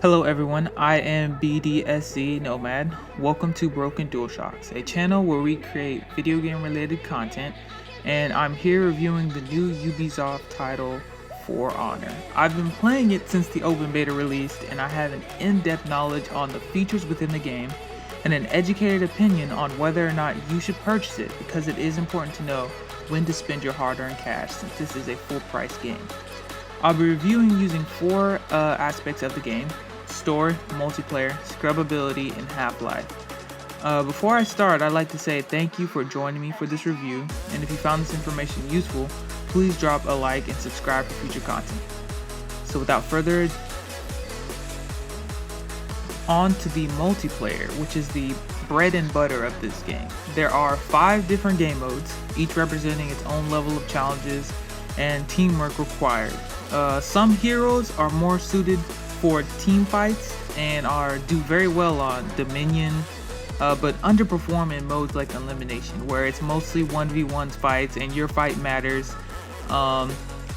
Hello everyone, I am BDSC Nomad. Welcome to Broken DualShocks, a channel where we create video game related content, and I'm here reviewing the new Ubisoft title, For Honor. I've been playing it since the open beta released, and I have an in-depth knowledge on the features within the game, and an educated opinion on whether or not you should purchase it, because it is important to know when to spend your hard-earned cash since this is a full-price game. I'll be reviewing using four aspects of the game: story, multiplayer, scrubbability, and half-life. Before I start, I'd like to say thank you for joining me for this review, and if you found this information useful, please drop a like and subscribe for future content. So without further ado, on to the multiplayer, which is the bread and butter of this game. There are 5 different game modes, each representing its own level of challenges and teamwork required. Some heroes are more suited for team fights and do very well on Dominion, but underperform in modes like Elimination, where it's mostly 1v1 fights and your fight matters. And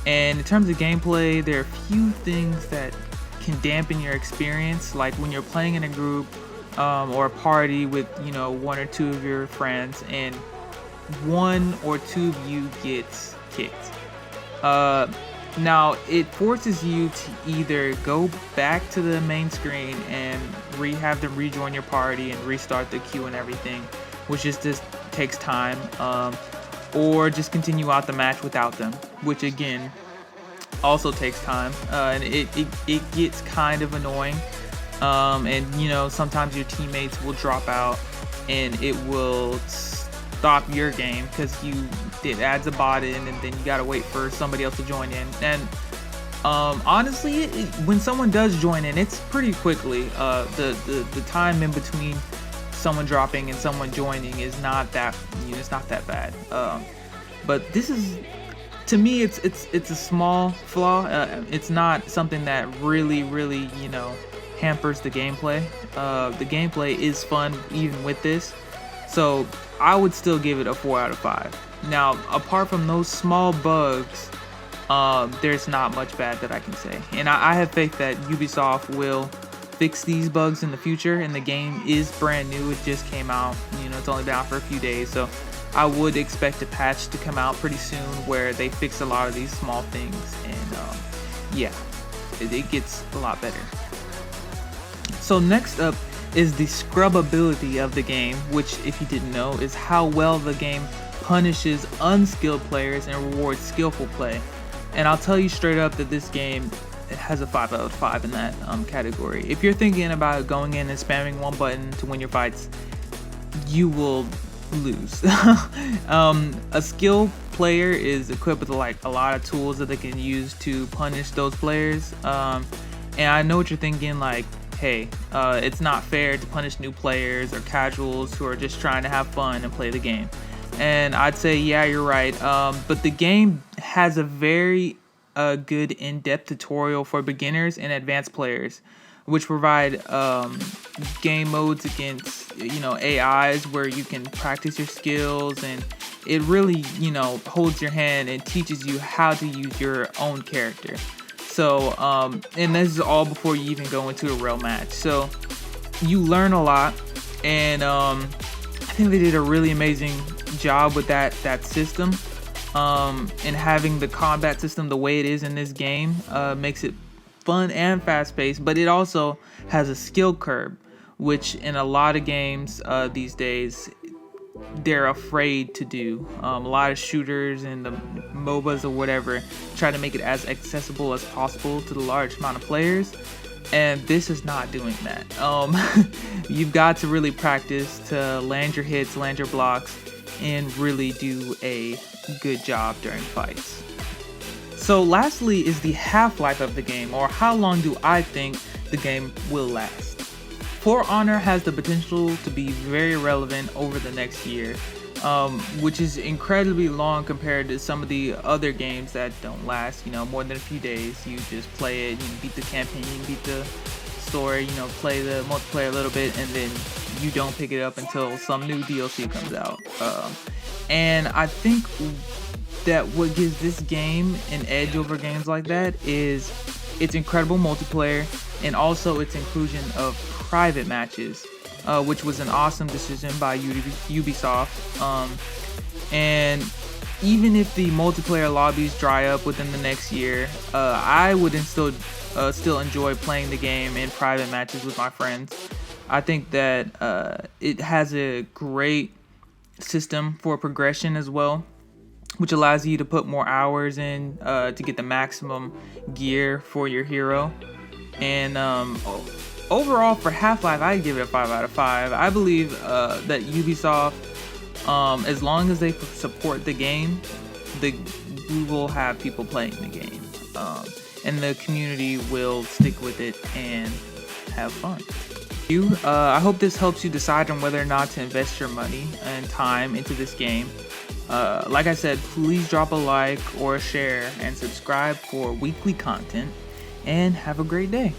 in terms of gameplay, there are a few things that can dampen your experience, like when you're playing in a group or a party with 1 or 2 of your friends and 1 or 2 of you gets kicked. Now it forces you to either go back to the main screen and have them rejoin your party and restart the queue and everything, which just takes time, or just continue out the match without them, which again also takes time, and it gets kind of annoying, and sometimes your teammates will drop out and it will stop your game because it adds a bot in, and then you gotta wait for somebody else to join in. And honestly, when someone does join in, it's pretty quickly. The time in between someone dropping and someone joining is not that it's not that bad. But this is, to me, it's a small flaw. It's not something that really hampers the gameplay. The gameplay is fun even with this, so I would still give it a 4 out of 5. Now, apart from those small bugs, there's not much bad that I can say, and I have faith that Ubisoft will fix these bugs in the future. And the game is brand new; it just came out. It's only been out for a few days, so I would expect a patch to come out pretty soon where they fix a lot of these small things, and yeah, it gets a lot better. So next up is the scrubbability of the game, which, if you didn't know, is how well the game punishes unskilled players and rewards skillful play. And I'll tell you straight up that this game, it has a 5 out of 5 in that category. If you're thinking about going in and spamming one button to win your fights, you will lose. A skilled player is equipped with a lot of tools that they can use to punish those players. And I know what you're thinking, hey, it's not fair to punish new players or casuals who are just trying to have fun and play the game. And I'd say, yeah, you're right. But the game has a very good in-depth tutorial for beginners and advanced players, which provide game modes against AIs where you can practice your skills, and it really holds your hand and teaches you how to use your own character. So and this is all before you even go into a real match, so you learn a lot. And I think they did a really amazing job with that system, and having the combat system the way it is in this game makes it fun and fast-paced. But it also has a skill curve, which in a lot of games these days they're afraid to do. A lot of shooters and the MOBAs or whatever try to make it as accessible as possible to the large amount of players, and this is not doing that. You've got to really practice to land your hits, land your blocks, and really do a good job during fights. So lastly is the half-life of the game, or how long do I think the game will last. For Honor has the potential to be very relevant over the next year, which is incredibly long compared to some of the other games that don't last more than a few days. You just play it, you beat the campaign, beat the story, play the multiplayer a little bit, and then you don't pick it up until some new DLC comes out. And I think that what gives this game an edge over games like that is its incredible multiplayer, and also its inclusion of private matches, which was an awesome decision by Ubisoft. And even if the multiplayer lobbies dry up within the next year, I would still enjoy playing the game in private matches with my friends. I think that it has a great system for progression as well, which allows you to put more hours in to get the maximum gear for your hero. And overall, for Half-Life, I'd give it a 5 out of 5. I believe that Ubisoft, as long as they support the game, we will have people playing the game, and the community will stick with it and have fun. I hope this helps you decide on whether or not to invest your money and time into this game. Like I said, please drop a like or a share and subscribe for weekly content, and have a great day.